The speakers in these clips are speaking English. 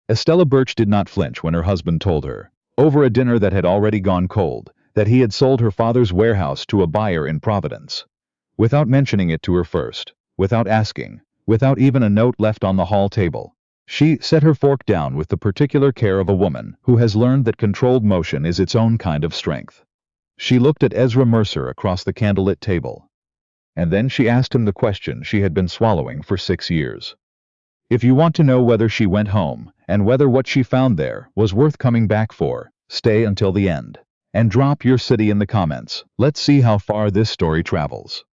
Estella Birch did not flinch when her husband told her, over a dinner that had already gone cold, that he had sold her father's warehouse to a buyer in Providence. Without mentioning it to her first, without asking, without even a note left on the hall table, she set her fork down with the particular care of a woman who has learned that controlled motion is its own kind of strength. She looked at Ezra Mercer across the candlelit table. And then she asked him the question she had been swallowing for 6 years. If you want to know whether she went home, and whether what she found there was worth coming back for, stay until the end. And drop your city in the comments. Let's see how far this story travels.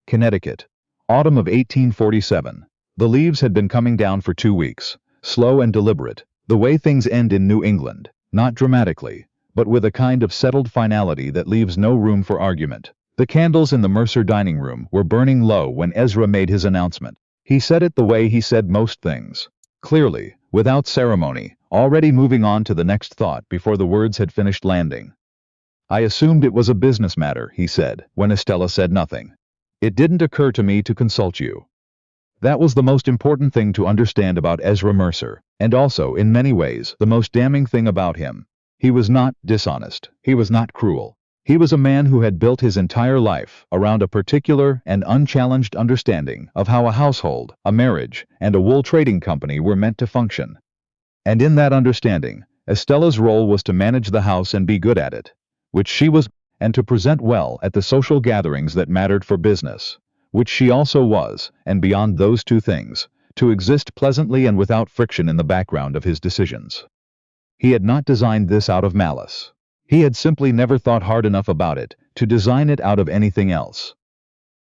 Connecticut. Autumn of 1847. The leaves had been coming down for 2 weeks, slow and deliberate, the way things end in New England, not dramatically, but with a kind of settled finality that leaves no room for argument. The candles in the Mercer dining room were burning low when Ezra made his announcement. He said it the way he said most things, clearly, without ceremony, already moving on to the next thought before the words had finished landing. I assumed it was a business matter, he said, when Estella said nothing. It didn't occur to me to consult you. That was the most important thing to understand about Ezra Mercer, and also, in many ways, the most damning thing about him. He was not dishonest. He was not cruel. He was a man who had built his entire life around a particular and unchallenged understanding of how a household, a marriage, and a wool trading company were meant to function. And in that understanding, Estella's role was to manage the house and be good at it, which she was, and to present well at the social gatherings that mattered for business, which she also was, and beyond those two things, to exist pleasantly and without friction in the background of his decisions. He had not designed this out of malice. He had simply never thought hard enough about it to design it out of anything else.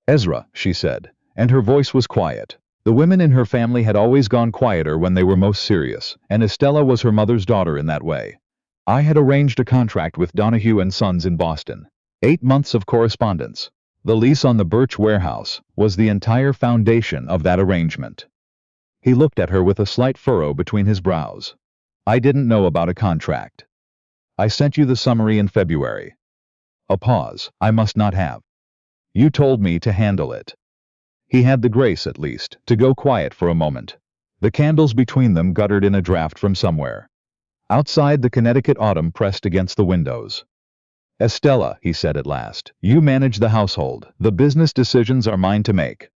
Ezra, she said, and her voice was quiet. The women in her family had always gone quieter when they were most serious, and Estella was her mother's daughter in that way. I had arranged a contract with Donahue and Sons in Boston. 8 months of correspondence. The lease on the Birch warehouse was the entire foundation of that arrangement. He looked at her with a slight furrow between his brows. I didn't know about a contract. I sent you the summary in February. A pause. I must not have. You told me to handle it. He had the grace, at least, to go quiet for a moment. The candles between them guttered in a draft from somewhere. Outside, the Connecticut autumn pressed against the windows. Estella, he said at last, you manage the household. The business decisions are mine to make.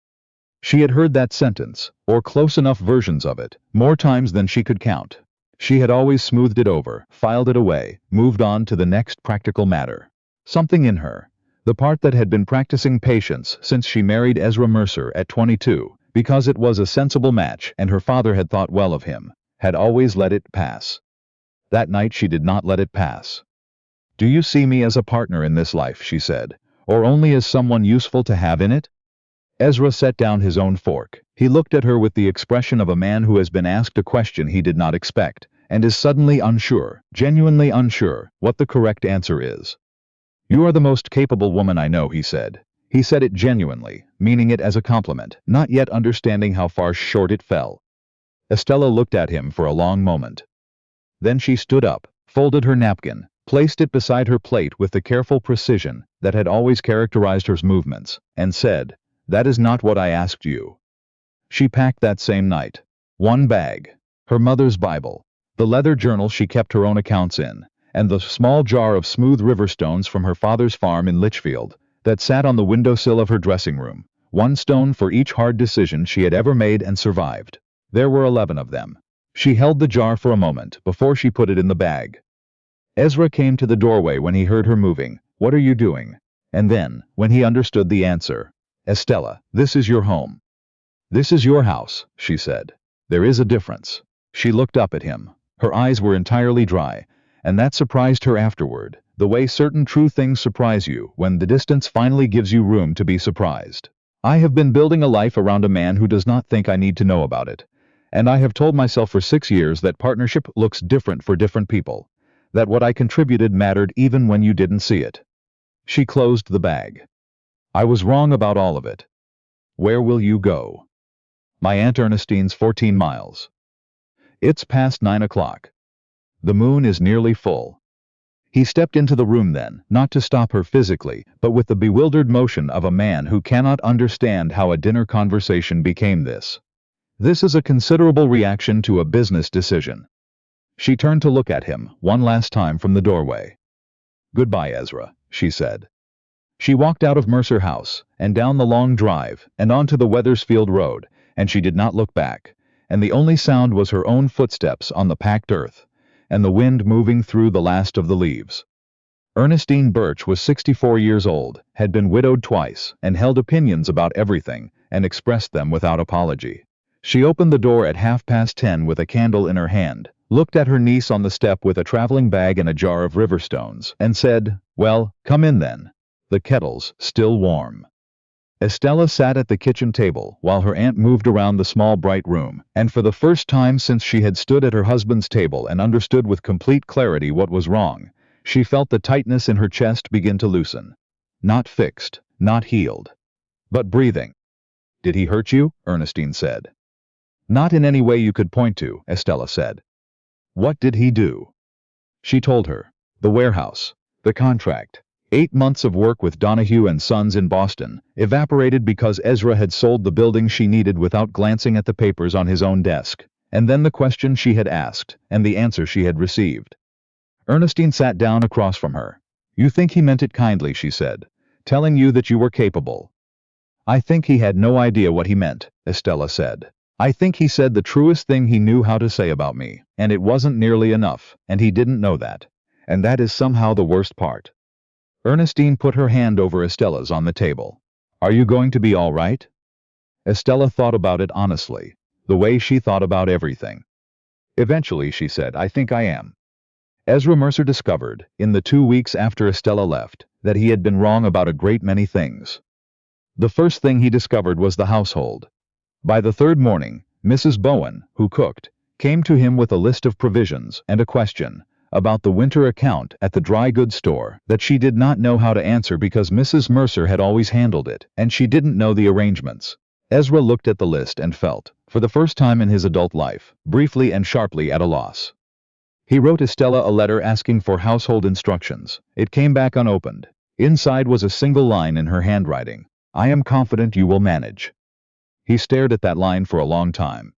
She had heard that sentence, or close enough versions of it, more times than she could count. She had always smoothed it over, filed it away, moved on to the next practical matter. Something in her, the part that had been practicing patience since she married Ezra Mercer at 22, because it was a sensible match and her father had thought well of him, had always let it pass. That night she did not let it pass. Do you see me as a partner in this life, she said, or only as someone useful to have in it? Ezra set down his own fork. He looked at her with the expression of a man who has been asked a question he did not expect, and is suddenly unsure, genuinely unsure, what the correct answer is. You are the most capable woman I know, he said. He said it genuinely, meaning it as a compliment, not yet understanding how far short it fell. Estella looked at him for a long moment. Then she stood up, folded her napkin, placed it beside her plate with the careful precision that had always characterized her movements, and said, "That is not what I asked you." She packed that same night. 1 bag. Her mother's Bible, the leather journal she kept her own accounts in, and the small jar of smooth river stones from her father's farm in Litchfield that sat on the windowsill of her dressing room, 1 stone for each hard decision she had ever made and survived. There were 11 of them. She held the jar for a moment before she put it in the bag. Ezra came to the doorway when he heard her moving. "What are you doing?" And then, when he understood the answer, "Estella, this is your home. This is your house," she said. "There is a difference." She looked up at him. Her eyes were entirely dry, and that surprised her afterward, the way certain true things surprise you when the distance finally gives you room to be surprised. "I have been building a life around a man who does not think I need to know about it. And I have told myself for 6 years that partnership looks different for different people, that what I contributed mattered even when you didn't see it." She closed the bag. "I was wrong about all of it. Where will you go?" "My Aunt Ernestine's 14 miles. It's past 9 o'clock. The moon is nearly full." He stepped into the room then, not to stop her physically, but with the bewildered motion of a man who cannot understand how a dinner conversation became this. This is a considerable reaction to a business decision. She turned to look at him one last time from the doorway. "Goodbye, Ezra," she said. She walked out of Mercer House, and down the long drive, and onto the Wethersfield Road, and she did not look back, and the only sound was her own footsteps on the packed earth, and the wind moving through the last of the leaves. Ernestine Birch was 64 years old, had been widowed twice, and held opinions about everything, and expressed them without apology. She opened the door at 10:30 with a candle in her hand, looked at her niece on the step with a traveling bag and a jar of river stones, and said, "Well, come in then. The kettle's still warm." Estella sat at the kitchen table while her aunt moved around the small bright room, and for the first time since she had stood at her husband's table and understood with complete clarity what was wrong, she felt the tightness in her chest begin to loosen. Not fixed, not healed, but breathing. "Did he hurt you?" Ernestine said. "Not in any way you could point to," Estella said. "What did he do?" She told her. The warehouse, the contract, 8 months of work with Donahue and Sons in Boston, evaporated because Ezra had sold the building she needed without glancing at the papers on his own desk, and then the question she had asked, and the answer she had received. Ernestine sat down across from her. "You think he meant it kindly," she said, "telling you that you were capable." "I think he had no idea what he meant," Estella said. "I think he said the truest thing he knew how to say about me, and it wasn't nearly enough, and he didn't know that. And that is somehow the worst part." Ernestine put her hand over Estella's on the table. "Are you going to be all right?" Estella thought about it honestly, the way she thought about everything. Eventually she said, "I think I am." Ezra Mercer discovered, in the 2 weeks after Estella left, that he had been wrong about a great many things. The first thing he discovered was the household. By the third morning, Mrs. Bowen, who cooked, came to him with a list of provisions and a question about the winter account at the dry goods store that she did not know how to answer because Mrs. Mercer had always handled it, and she didn't know the arrangements. Ezra looked at the list and felt, for the first time in his adult life, briefly and sharply at a loss. He wrote Estella a letter asking for household instructions. It came back unopened. Inside was a single line in her handwriting. "I am confident you will manage." He stared at that line for a long time.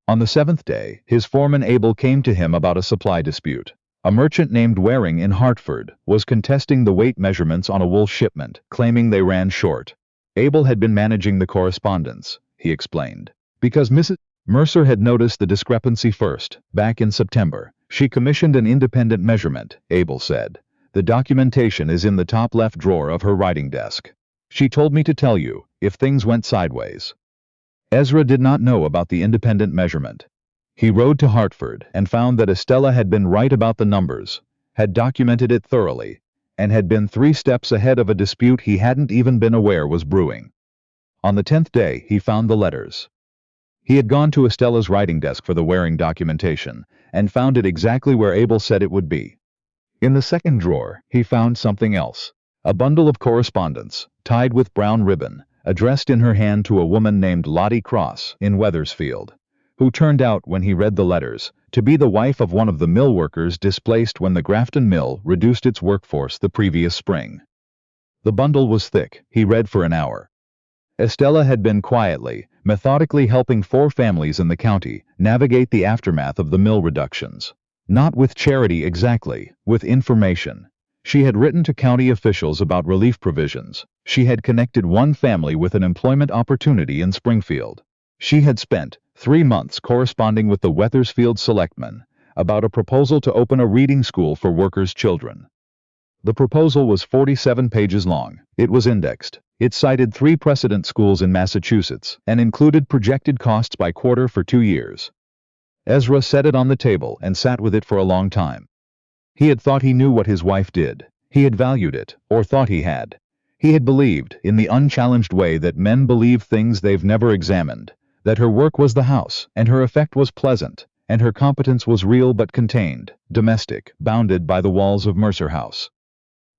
On the 7th day, his foreman Abel came to him about a supply dispute. A merchant named Waring in Hartford was contesting the weight measurements on a wool shipment, claiming they ran short. Abel had been managing the correspondence, he explained, because Mrs. Mercer had noticed the discrepancy first, back in September. She commissioned an independent measurement, Abel said. "The documentation is in the top left drawer of her writing desk. She told me to tell you, if things went sideways." Ezra did not know about the independent measurement. He rode to Hartford and found that Estella had been right about the numbers, had documented it thoroughly, and had been 3 steps ahead of a dispute he hadn't even been aware was brewing. On the 10th day, he found the letters. He had gone to Estella's writing desk for the Waring documentation, and found it exactly where Abel said it would be. In the second drawer, he found something else. A bundle of correspondence, tied with brown ribbon, addressed in her hand to a woman named Lottie Cross in Wethersfield, who turned out, when he read the letters, to be the wife of one of the mill workers displaced when the Grafton Mill reduced its workforce the previous spring. The bundle was thick, he read for an hour. Estella had been quietly, methodically helping 4 families in the county navigate the aftermath of the mill reductions. Not with charity exactly, with information. She had written to county officials about relief provisions. She had connected one family with an employment opportunity in Springfield. She had spent 3 months corresponding with the Wethersfield selectmen about a proposal to open a reading school for workers' children. The proposal was 47 pages long. It was indexed. It cited 3 precedent schools in Massachusetts and included projected costs by quarter for 2 years. Ezra set it on the table and sat with it for a long time. He had thought he knew what his wife did. He had valued it, or thought he had. He had believed, in the unchallenged way that men believe things they've never examined, that her work was the house, and her effect was pleasant, and her competence was real but contained, domestic, bounded by the walls of Mercer House.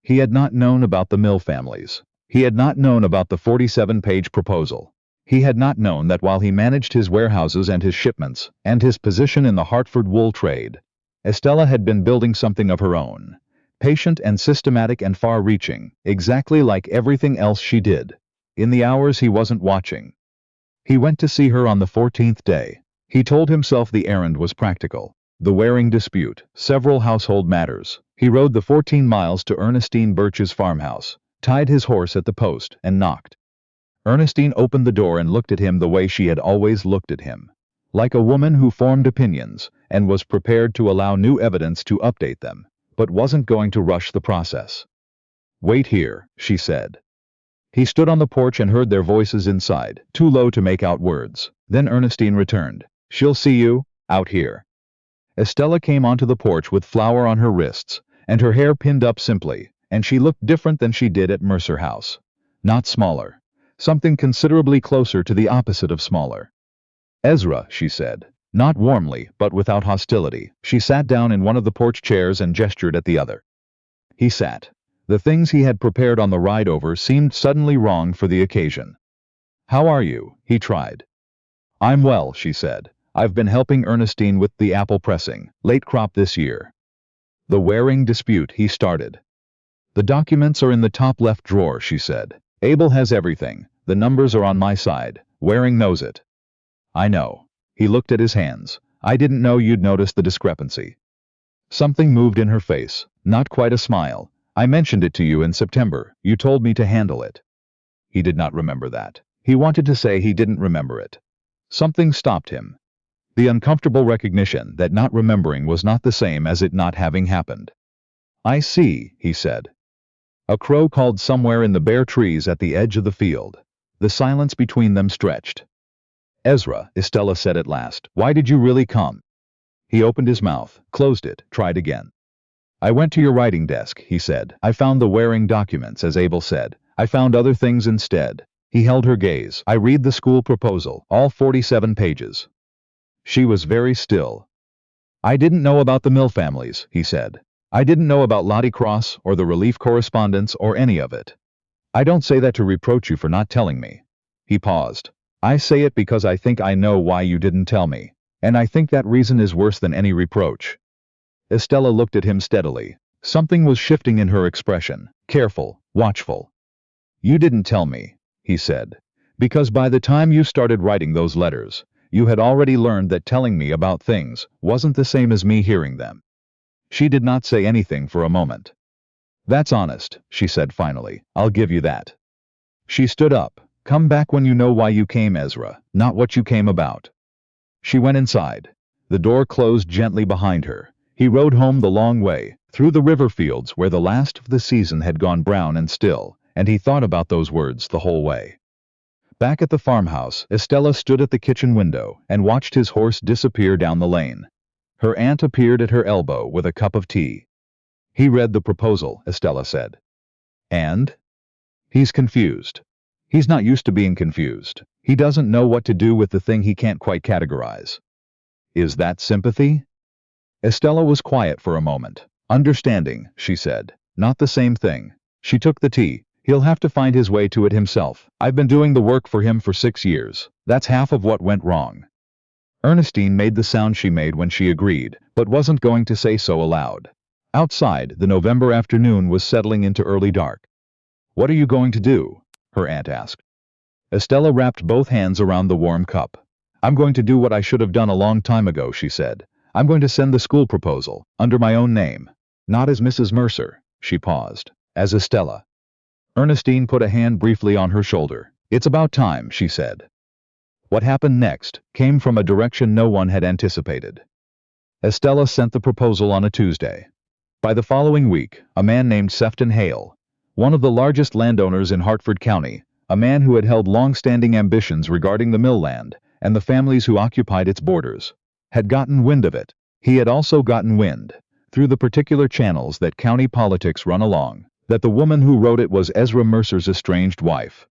He had not known about the mill families. He had not known about the 47-page proposal. He had not known that while he managed his warehouses and his shipments, and his position in the Hartford wool trade, Estella had been building something of her own, patient and systematic and far-reaching, exactly like everything else she did, in the hours he wasn't watching. He went to see her on the 14th day. He told himself the errand was practical. The Waring dispute, several household matters. He rode the 14 miles to Ernestine Birch's farmhouse, tied his horse at the post, and knocked. Ernestine opened the door and looked at him the way she had always looked at him. Like a woman who formed opinions and was prepared to allow new evidence to update them, but wasn't going to rush the process. "Wait here," she said. He stood on the porch and heard their voices inside, too low to make out words. Then Ernestine returned. "She'll see you, out here." Estella came onto the porch with flour on her wrists, and her hair pinned up simply, and she looked different than she did at Mercer House. Not smaller. Something considerably closer to the opposite of smaller. "Ezra," she said. Not warmly, but without hostility. She sat down in one of the porch chairs and gestured at the other. He sat. The things he had prepared on the ride over seemed suddenly wrong for the occasion. "How are you?" he tried. "I'm well," she said. "I've been helping Ernestine with the apple pressing, late crop this year." "The Waring dispute," he started. "The documents are in the top left drawer," she said. "Abel has everything. The numbers are on my side. Waring knows it." "I know." He looked at his hands. "I didn't know you'd notice the discrepancy." Something moved in her face, not quite a smile. "I mentioned it to you in September. You told me to handle it." He did not remember that. He wanted to say he didn't remember it. Something stopped him. The uncomfortable recognition that not remembering was not the same as it not having happened. "I see," he said. A crow called somewhere in the bare trees at the edge of the field. The silence between them stretched. "Ezra," Estella said at last, "why did you really come?" He opened his mouth, closed it, tried again. "I went to your writing desk," he said. "I found the Waring documents, as Abel said. I found other things instead." He held her gaze. "I read the school proposal, all 47 pages. She was very still. "I didn't know about the Mill families," he said. "I didn't know about Lottie Cross or the relief correspondence or any of it. I don't say that to reproach you for not telling me." He paused. "I say it because I think I know why you didn't tell me, and I think that reason is worse than any reproach." Estella looked at him steadily. Something was shifting in her expression, careful, watchful. "You didn't tell me," he said, "because by the time you started writing those letters, you had already learned that telling me about things wasn't the same as me hearing them." She did not say anything for a moment. "That's honest," she said finally. "I'll give you that." She stood up. "Come back when you know why you came, Ezra, not what you came about." She went inside. The door closed gently behind her. He rode home the long way, through the river fields where the last of the season had gone brown and still, and he thought about those words the whole way. Back at the farmhouse, Estella stood at the kitchen window and watched his horse disappear down the lane. Her aunt appeared at her elbow with a cup of tea. "He read the proposal," Estella said. "And?" "He's confused. He's not used to being confused. He doesn't know what to do with the thing he can't quite categorize." "Is that sympathy?" Estella was quiet for a moment. "Understanding," she said. "Not the same thing." She took the tea. "He'll have to find his way to it himself. I've been doing the work for him for 6 years. That's half of what went wrong." Ernestine made the sound she made when she agreed, but wasn't going to say so aloud. Outside, the November afternoon was settling into early dark. "What are you going to do?" her aunt asked. Estella wrapped both hands around the warm cup. "I'm going to do what I should have done a long time ago," she said. "I'm going to send the school proposal, under my own name. Not as Mrs. Mercer," she paused, "as Estella." Ernestine put a hand briefly on her shoulder. "It's about time," she said. What happened next came from a direction no one had anticipated. Estella sent the proposal on a Tuesday. By the following week, a man named Sefton Hale, one of the largest landowners in Hartford County, a man who had held long-standing ambitions regarding the mill land and the families who occupied its borders, had gotten wind of it. He had also gotten wind, through the particular channels that county politics run along, that the woman who wrote it was Ezra Mercer's estranged wife.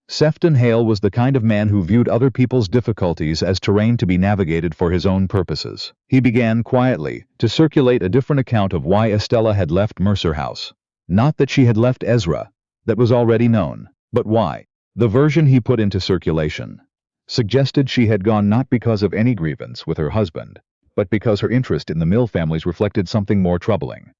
Sefton Hale was the kind of man who viewed other people's difficulties as terrain to be navigated for his own purposes. He began, quietly, to circulate a different account of why Estella had left Mercer House. Not that she had left Ezra, that was already known, but why. The version he put into circulation suggested she had gone not because of any grievance with her husband, but because her interest in the Mill families reflected something more troubling.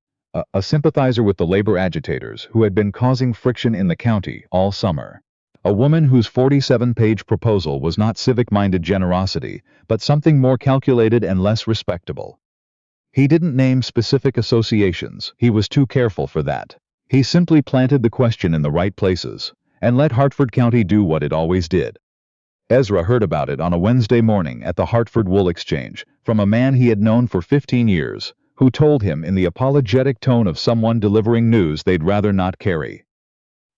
A sympathizer with the labor agitators who had been causing friction in the county all summer. A woman whose 47-page proposal was not civic-minded generosity, but something more calculated and less respectable. He didn't name specific associations, he was too careful for that. He simply planted the question in the right places, and let Hartford County do what it always did. Ezra heard about it on a Wednesday morning at the Hartford Wool Exchange, from a man he had known for 15 years, who told him in the apologetic tone of someone delivering news they'd rather not carry.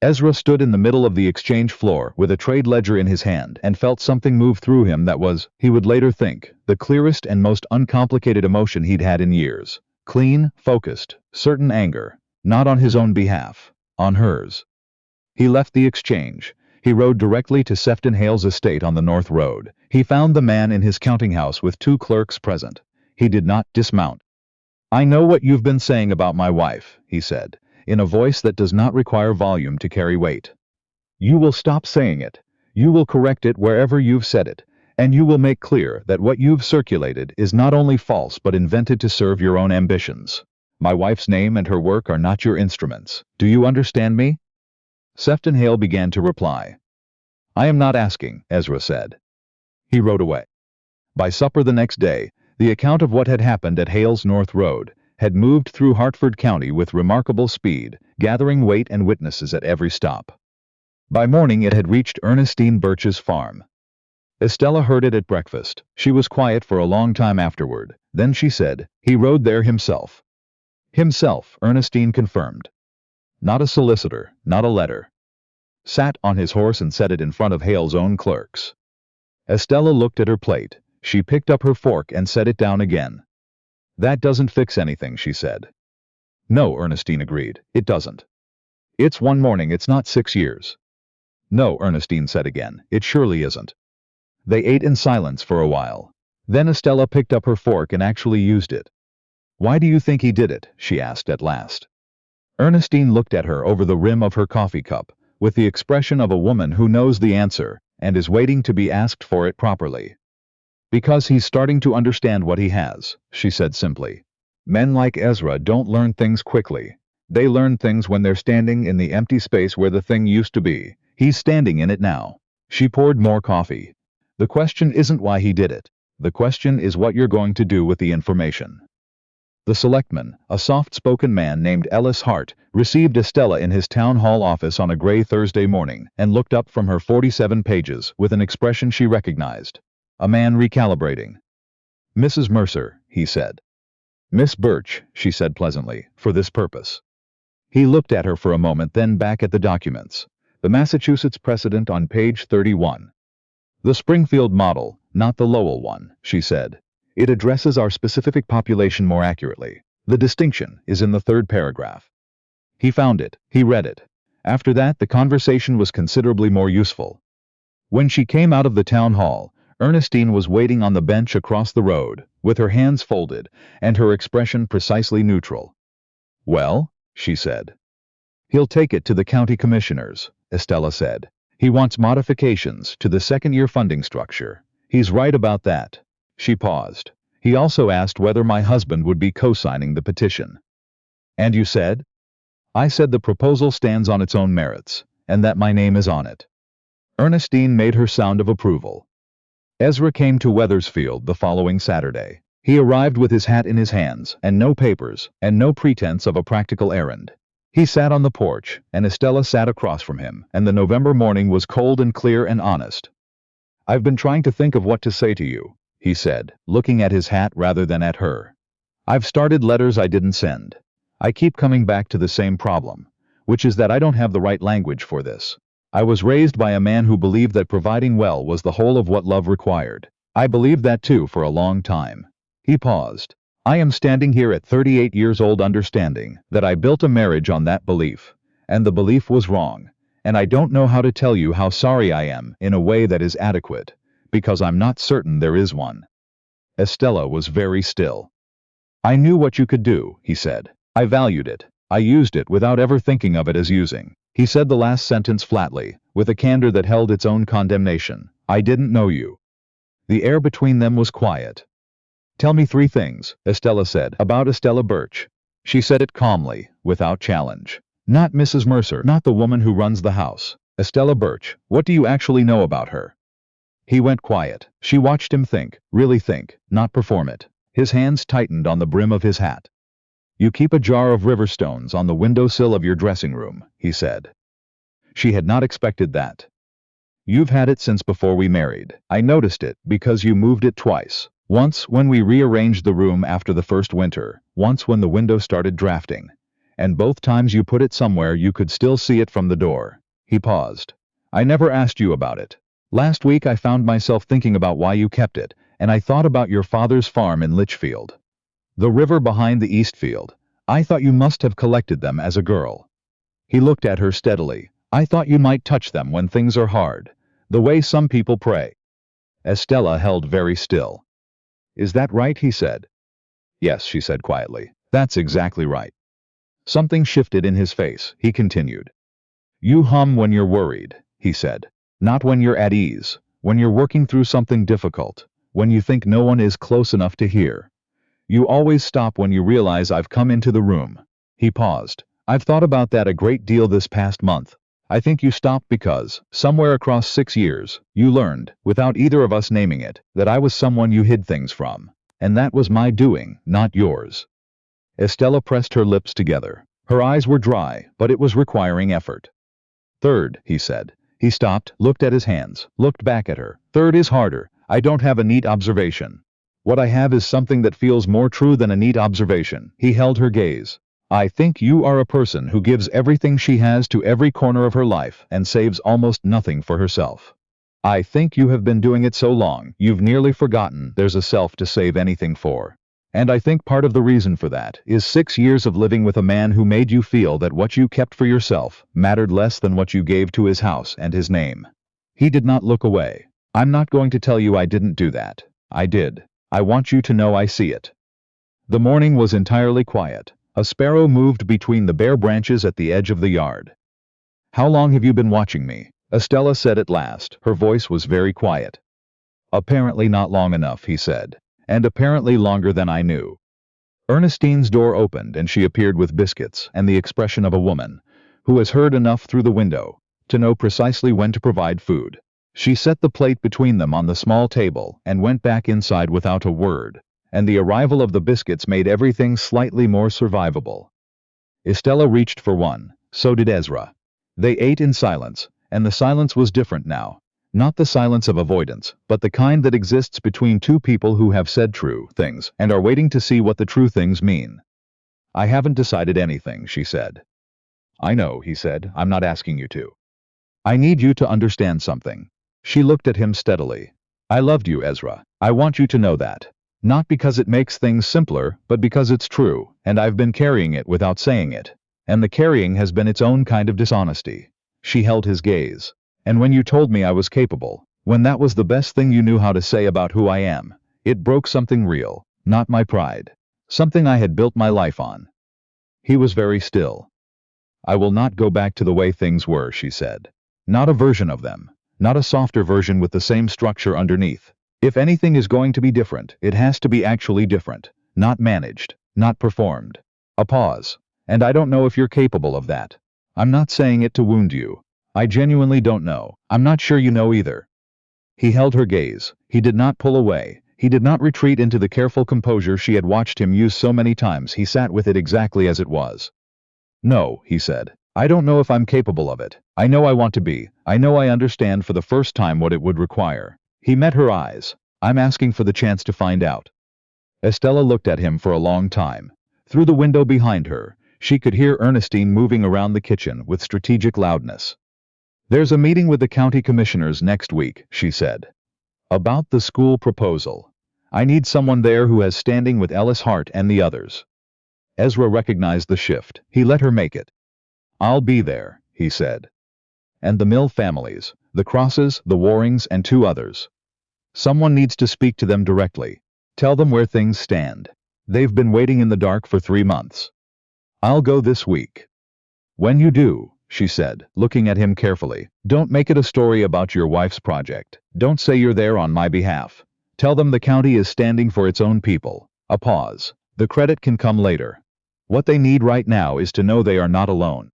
Ezra stood in the middle of the exchange floor with a trade ledger in his hand and felt something move through him that was, he would later think, the clearest and most uncomplicated emotion he'd had in years. Clean, focused, certain anger, not on his own behalf, on hers. He left the exchange. He rode directly to Sefton Hale's estate on the North Road. He found the man in his counting house with 2 clerks present. He did not dismount. "I know what you've been saying about my wife," he said, in a voice that does not require volume to carry weight. "You will stop saying it. You will correct it wherever you've said it, and you will make clear that what you've circulated is not only false but invented to serve your own ambitions. My wife's name and her work are not your instruments. Do you understand me?" Sefton Hale began to reply. "I am not asking," Ezra said. He rode away. By supper the next day, the account of what had happened at Hale's North Road had moved through Hartford County with remarkable speed, gathering weight and witnesses at every stop. By morning it had reached Ernestine Birch's farm. Estella heard it at breakfast. She was quiet for a long time afterward. Then she said, "He rode there himself." Himself, Ernestine confirmed. Not a solicitor, not a letter. Sat on his horse and set it in front of Hale's own clerks. Estella looked at her plate. She picked up her fork and set it down again. "That doesn't fix anything," she said. "No," Ernestine agreed, "it doesn't. It's one morning, it's not 6 years. "No," Ernestine said again, "it surely isn't." They ate in silence for a while. Then Estella picked up her fork and actually used it. "Why do you think he did it?" she asked at last. Ernestine looked at her over the rim of her coffee cup, with the expression of a woman who knows the answer and is waiting to be asked for it properly. "Because he's starting to understand what he has," she said simply. "Men like Ezra don't learn things quickly. They learn things when they're standing in the empty space where the thing used to be. He's standing in it now." She poured more coffee. "The question isn't why he did it. The question is what you're going to do with the information." The selectman, a soft-spoken man named Ellis Hart, received Estella in his town hall office on a gray Thursday morning and looked up from her 47 pages with an expression she recognized. A man recalibrating. "Mrs. Mercer," he said. "Miss Birch," she said pleasantly, "for this purpose." He looked at her for a moment, then back at the documents. The Massachusetts precedent on page 31. "The Springfield model, not the Lowell one," she said. "It addresses our specific population more accurately. The distinction is in the 3rd paragraph." He found it. He read it. After that, the conversation was considerably more useful. When she came out of the town hall, Ernestine was waiting on the bench across the road, with her hands folded, and her expression precisely neutral. "Well?" she said. "He'll take it to the county commissioners," Estella said. "He wants modifications to the second-year funding structure. He's right about that." She paused. "He also asked whether my husband would be co-signing the petition." "And you said?" "I said the proposal stands on its own merits, and that my name is on it." Ernestine made her sound of approval. Ezra came to Wethersfield the following Saturday. He arrived with his hat in his hands, and no papers, and no pretense of a practical errand. He sat on the porch, and Estella sat across from him, and the November morning was cold and clear and honest. "I've been trying to think of what to say to you," he said, looking at his hat rather than at her. "I've started letters I didn't send. I keep coming back to the same problem, which is that I don't have the right language for this. I was raised by a man who believed that providing well was the whole of what love required. I believed that too for a long time." He paused. "I am standing here at 38 years old understanding that I built a marriage on that belief, and the belief was wrong, and I don't know how to tell you how sorry I am in a way that is adequate, because I'm not certain there is one." Estella was very still. "I knew what you could do," he said. "I valued it. I used it without ever thinking of it as using." He said the last sentence flatly, with a candor that held its own condemnation. "I didn't know you." The air between them was quiet. "Tell me 3 things," Estella said, "about Estella Birch." She said it calmly, without challenge. "Not Mrs. Mercer, not the woman who runs the house. Estella Birch, what do you actually know about her?" He went quiet. She watched him think, really think, not perform it. His hands tightened on the brim of his hat. You keep a jar of river stones on the windowsill of your dressing room, he said. She had not expected that. You've had it since before we married. I noticed it because you moved it twice. Once when we rearranged the room after the first winter, once when the window started drafting. And both times you put it somewhere you could still see it from the door. He paused. I never asked you about it. Last week I found myself thinking about why you kept it, and I thought about your father's farm in Litchfield. The river behind the east field. I thought you must have collected them as a girl. He looked at her steadily. I thought you might touch them when things are hard. The way some people pray. Estella held very still. Is that right? He said. Yes, she said quietly. That's exactly right. Something shifted in his face. He continued. You hum when you're worried, he said. Not when you're at ease, when you're working through something difficult, when you think no one is close enough to hear. You always stop when you realize I've come into the room. He paused. I've thought about that a great deal this past month. I think you stopped because, somewhere across 6 years, you learned, without either of us naming it, that I was someone you hid things from. And that was my doing, not yours. Estella pressed her lips together. Her eyes were dry, but it was requiring effort. Third, he said. He stopped, looked at his hands, looked back at her. Third is harder. I don't have a neat observation. What I have is something that feels more true than a neat observation. He held her gaze. I think you are a person who gives everything she has to every corner of her life and saves almost nothing for herself. I think you have been doing it so long, you've nearly forgotten there's a self to save anything for. And I think part of the reason for that is 6 years of living with a man who made you feel that what you kept for yourself mattered less than what you gave to his house and his name. He did not look away. I'm not going to tell you I didn't do that. I did. I want you to know I see it. The morning was entirely quiet. A sparrow moved between the bare branches at the edge of the yard. How long have you been watching me? Estella said at last. Her voice was very quiet. Apparently not long enough, he said. And apparently longer than I knew. Ernestine's door opened and she appeared with biscuits and the expression of a woman who has heard enough through the window to know precisely when to provide food. She set the plate between them on the small table and went back inside without a word, and the arrival of the biscuits made everything slightly more survivable. Estella reached for one, so did Ezra. They ate in silence, and the silence was different now. Not the silence of avoidance, but the kind that exists between two people who have said true things and are waiting to see what the true things mean. I haven't decided anything, she said. I know, he said. I'm not asking you to. I need you to understand something. She looked at him steadily. I loved you, Ezra. I want you to know that. Not because it makes things simpler, but because it's true, and I've been carrying it without saying it. And the carrying has been its own kind of dishonesty. She held his gaze. And when you told me I was capable, when that was the best thing you knew how to say about who I am, it broke something real, not my pride. Something I had built my life on. He was very still. I will not go back to the way things were, she said. Not a version of them. Not a softer version with the same structure underneath. If anything is going to be different, it has to be actually different. Not managed. Not performed. A pause. And I don't know if you're capable of that. I'm not saying it to wound you. I genuinely don't know. I'm not sure you know either. He held her gaze. He did not pull away. He did not retreat into the careful composure she had watched him use so many times. He sat with it exactly as it was. No, he said. I don't know if I'm capable of it. I know I want to be. I know I understand for the first time what it would require. He met her eyes. I'm asking for the chance to find out. Estella looked at him for a long time. Through the window behind her, she could hear Ernestine moving around the kitchen with strategic loudness. There's a meeting with the county commissioners next week, she said. About the school proposal. I need someone there who has standing with Ellis Hart and the others. Ezra recognized the shift. He let her make it. I'll be there, he said. And the Mill families, the Crosses, the Warings, and 2 others. Someone needs to speak to them directly. Tell them where things stand. They've been waiting in the dark for 3 months. I'll go this week. When you do, she said, looking at him carefully, don't make it a story about your wife's project. Don't say you're there on my behalf. Tell them the county is standing for its own people. A pause. The credit can come later. What they need right now is to know they are not alone.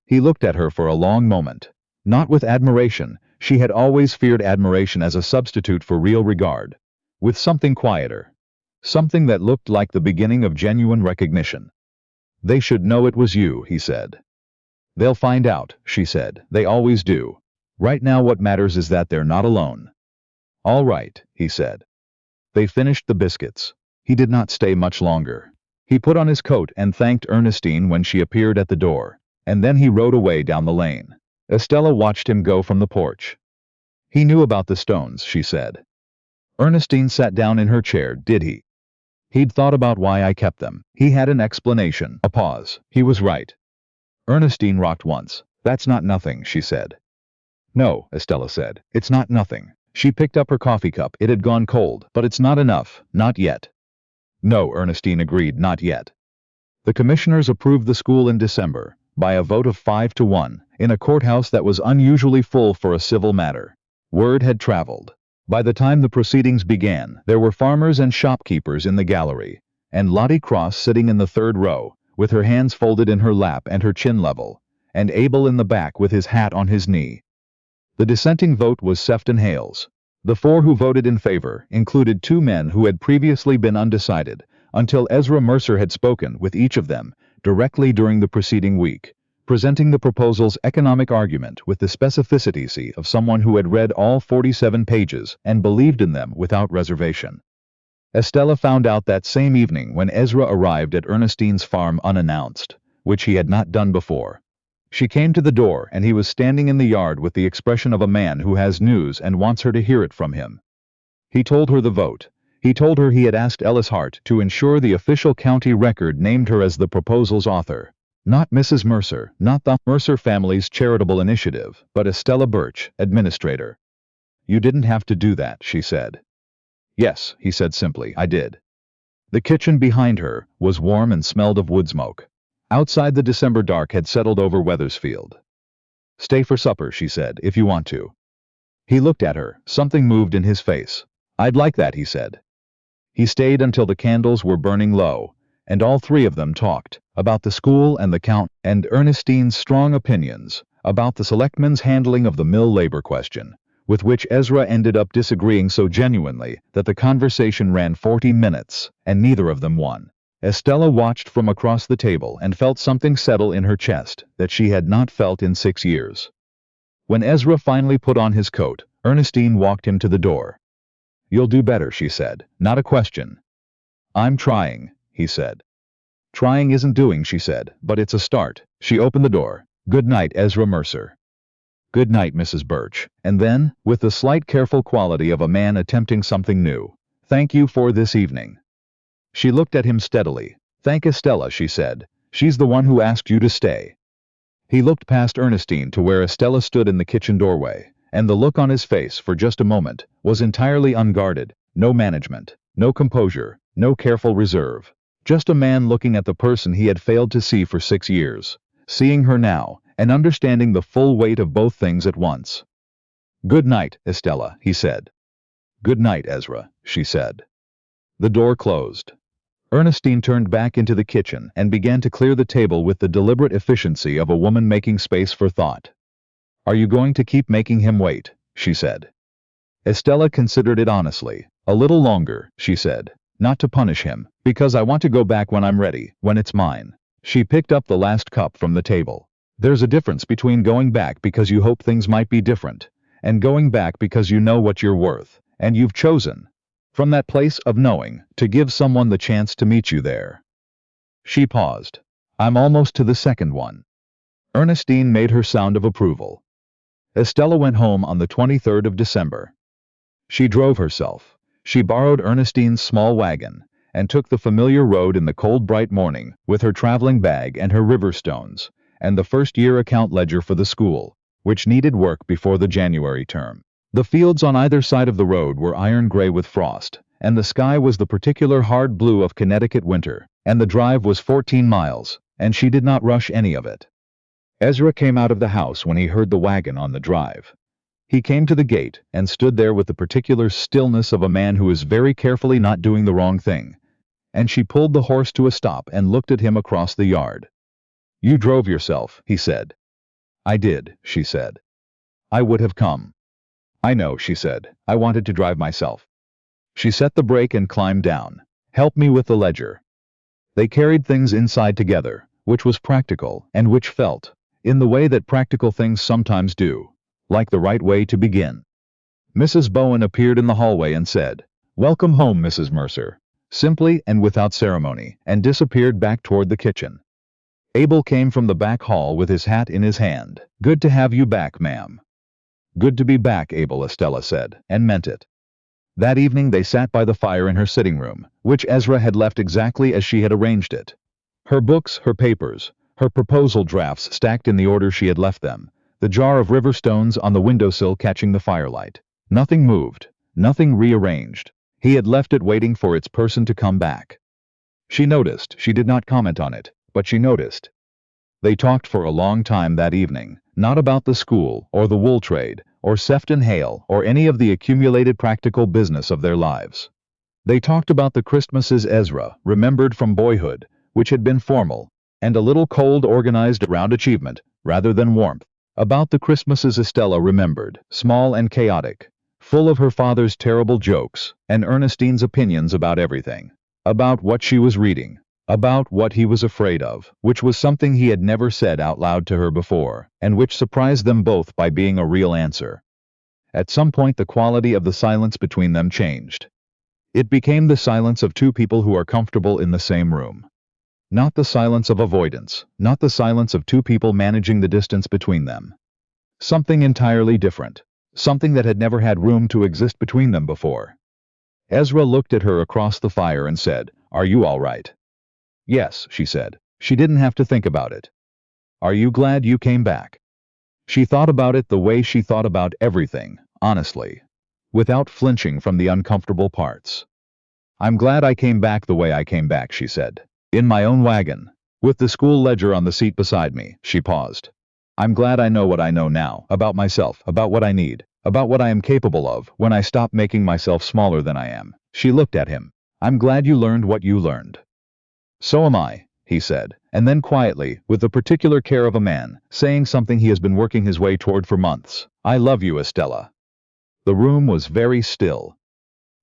He looked at her for a long moment. Not with admiration. She had always feared admiration as a substitute for real regard. With something quieter. something that looked like the beginning of genuine recognition. "They should know it was you," he said. "They'll find out," she said. "They always do. Right now what matters is that they're not alone." "All right," he said. They finished the biscuits. He did not stay much longer. He put on his coat and thanked Ernestine when she appeared at the door, and then he rode away down the lane. Estella watched him go from the porch. "He knew about the stones," she said. Ernestine sat down in her chair. "Did he?" "He'd thought about why I kept them. He had an explanation." A pause. "He was right." Ernestine rocked once. "That's not nothing," she said. "No," Estella said. "It's not nothing." She picked up her coffee cup. It had gone cold. "But it's not enough. Not yet." "No," Ernestine agreed. "Not yet." The commissioners approved the school in December, by a vote of 5-1, in a courthouse that was unusually full for a civil matter. Word had traveled. By the time the proceedings began, there were farmers and shopkeepers in the gallery, and Lottie Cross sitting in the third row, with her hands folded in her lap and her chin level, and Abel in the back with his hat on his knee. The dissenting vote was Sefton Hale's. The 4 who voted in favor included 2 men who had previously been undecided, until Ezra Mercer had spoken with each of them directly during the preceding week, presenting the proposal's economic argument with the specificity of someone who had read all 47 pages and believed in them without reservation. Estella found out that same evening when Ezra arrived at Ernestine's farm unannounced, which he had not done before. She came to the door and he was standing in the yard with the expression of a man who has news and wants her to hear it from him. He told her the vote. He told her he had asked Ellis Hart to ensure the official county record named her as the proposal's author. Not Mrs. Mercer, not the Mercer family's charitable initiative, but Estella Birch, administrator. "You didn't have to do that," she said. "Yes," he said simply, "I did." The kitchen behind her was warm and smelled of wood smoke. Outside the December dark had settled over Wethersfield. "Stay for supper," she said, "if you want to." He looked at her. Something moved in his face. "I'd like that," he said. He stayed until the candles were burning low, and all 3 of them talked about the school and the count and Ernestine's strong opinions about the selectmen's handling of the mill labor question, with which Ezra ended up disagreeing so genuinely that the conversation ran 40 minutes, and neither of them won. Estella watched from across the table and felt something settle in her chest that she had not felt in 6 years. When Ezra finally put on his coat, Ernestine walked him to the door. "You'll do better," she said. "Not a question." "I'm trying," he said. "Trying isn't doing," she said, "but it's a start." She opened the door. "Good night, Ezra Mercer." "Good night, Mrs. Birch." And then, with the slight careful quality of a man attempting something new, "Thank you for this evening." She looked at him steadily. "Thank Estella," she said. "She's the one who asked you to stay." He looked past Ernestine to where Estella stood in the kitchen doorway, and the look on his face for just a moment was entirely unguarded. No management, no composure, no careful reserve. Just a man looking at the person he had failed to see for 6 years, seeing her now, and understanding the full weight of both things at once. "Good night, Estella," he said. "Good night, Ezra," she said. The door closed. Ernestine turned back into the kitchen and began to clear the table with the deliberate efficiency of a woman making space for thought. "Are you going to keep making him wait?" she said. Estella considered it honestly. "A little longer," she said. "Not to punish him, because I want to go back when I'm ready, when it's mine." She picked up the last cup from the table. "There's a difference between going back because you hope things might be different, and going back because you know what you're worth, and you've chosen, from that place of knowing, to give someone the chance to meet you there." She paused. "I'm almost to the second one." Ernestine made her sound of approval. Estella went home on the 23rd of December. She drove herself. She borrowed Ernestine's small wagon, and took the familiar road in the cold bright morning with her traveling bag and her river stones, and the first-year account ledger for the school, which needed work before the January term. The fields on either side of the road were iron gray with frost, and the sky was the particular hard blue of Connecticut winter, and the drive was 14 miles, and she did not rush any of it. Ezra came out of the house when he heard the wagon on the drive. He came to the gate and stood there with the particular stillness of a man who is very carefully not doing the wrong thing, and she pulled the horse to a stop and looked at him across the yard. "You drove yourself," he said. "I did," she said. "I would have come." "I know," she said. "I wanted to drive myself." She set the brake and climbed down. Help me with the ledger. They carried things inside together, which was practical and which felt, in the way that practical things sometimes do, like the right way to begin. Mrs. Bowen appeared in the hallway and said, "Welcome home, Mrs. Mercer," simply and without ceremony, and disappeared back toward the kitchen. Abel came from the back hall with his hat in his hand. "Good to have you back, ma'am." "Good to be back, Abel," Estella said, and meant it. That evening they sat by the fire in her sitting room, which Ezra had left exactly as she had arranged it. Her books, her papers, her proposal drafts stacked in the order she had left them, the jar of river stones on the windowsill catching the firelight. Nothing moved, nothing rearranged. He had left it waiting for its person to come back. She noticed. She did not comment on it, but she noticed. They talked for a long time that evening, not about the school, or the wool trade, or Sefton Hale, or any of the accumulated practical business of their lives. They talked about the Christmases Ezra remembered from boyhood, which had been formal, and a little cold, organized around achievement, rather than warmth. About the Christmases Estella remembered, small and chaotic, full of her father's terrible jokes, and Ernestine's opinions about everything. About what she was reading. About what he was afraid of, which was something he had never said out loud to her before, and which surprised them both by being a real answer. At some point the quality of the silence between them changed. It became the silence of two people who are comfortable in the same room. Not the silence of avoidance, not the silence of two people managing the distance between them. Something entirely different, something that had never had room to exist between them before. Ezra looked at her across the fire and said, "Are you all right?" "Yes," she said. She didn't have to think about it. "Are you glad you came back?" She thought about it the way she thought about everything, honestly, without flinching from the uncomfortable parts. "I'm glad I came back the way I came back," she said. "In my own wagon, with the school ledger on the seat beside me." She paused. "I'm glad I know what I know now, about myself, about what I need, about what I am capable of when I stop making myself smaller than I am." She looked at him. "I'm glad you learned what you learned." "So am I," he said, and then quietly, with the particular care of a man, saying something he has been working his way toward for months, "I love you, Estella." The room was very still.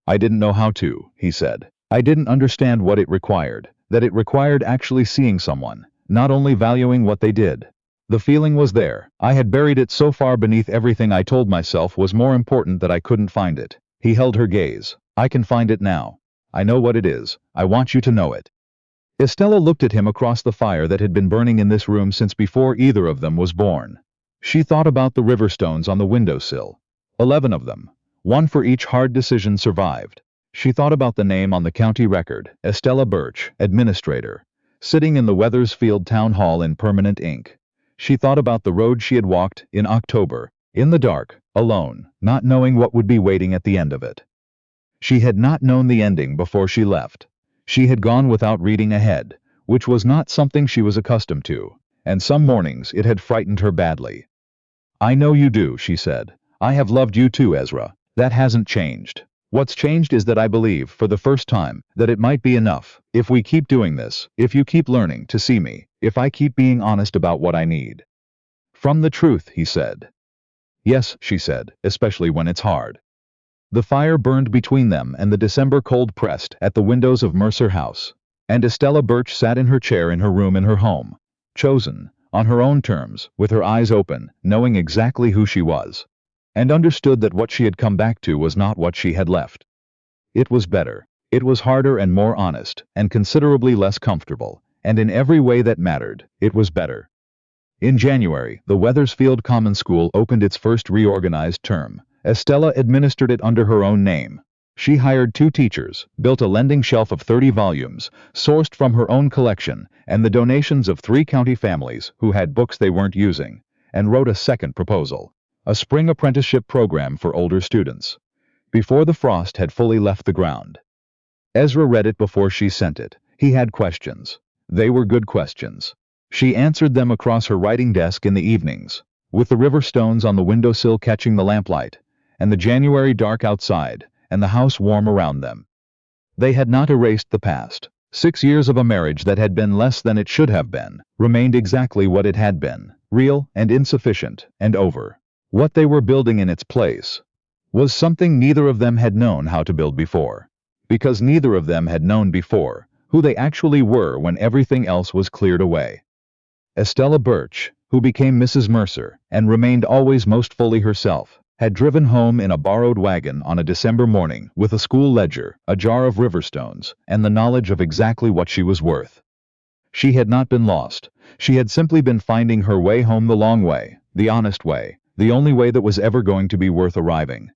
"I didn't know how to," he said. "I didn't understand what it required, that it required actually seeing someone, not only valuing what they did. The feeling was there. I had buried it so far beneath everything I told myself was more important that I couldn't find it." He held her gaze. "I can find it now. I know what it is. I want you to know it." Estella looked at him across the fire that had been burning in this room since before either of them was born. She thought about the river stones on the windowsill. 11 of them. One for each hard decision survived. She thought about the name on the county record, Estella Birch, administrator, sitting in the Wethersfield Town Hall in permanent ink. She thought about the road she had walked, in October, in the dark, alone, not knowing what would be waiting at the end of it. She had not known the ending before she left. She had gone without reading ahead, which was not something she was accustomed to, and some mornings it had frightened her badly. "I know you do," she said. "I have loved you too, Ezra. That hasn't changed. What's changed is that I believe, for the first time, that it might be enough, if we keep doing this, if you keep learning to see me, if I keep being honest about what I need." "From the truth," he said. "Yes," she said, "especially when it's hard." The fire burned between them and the December cold pressed at the windows of Mercer House, and Estella Birch sat in her chair in her room in her home, chosen, on her own terms, with her eyes open, knowing exactly who she was, and understood that what she had come back to was not what she had left. It was better. It was harder and more honest, and considerably less comfortable, and in every way that mattered, it was better. In January, the Wethersfield Common School opened its first reorganized term. Estella administered it under her own name. She hired 2 teachers, built a lending shelf of 30 volumes, sourced from her own collection, and the donations of 3 county families who had books they weren't using, and wrote a second proposal, a spring apprenticeship program for older students, before the frost had fully left the ground. Ezra read it before she sent it. He had questions. They were good questions. She answered them across her writing desk in the evenings, with the river stones on the windowsill catching the lamplight, and the January dark outside, and the house warm around them. They had not erased the past. 6 years of a marriage that had been less than it should have been, remained exactly what it had been, real and insufficient, and over. What they were building in its place was something neither of them had known how to build before. because neither of them had known before who they actually were when everything else was cleared away. Estella Birch, who became Mrs. Mercer and remained always most fully herself, had driven home in a borrowed wagon on a December morning with a school ledger, a jar of riverstones, and the knowledge of exactly what she was worth. She had not been lost. She had simply been finding her way home the long way, the honest way, the only way that was ever going to be worth arriving.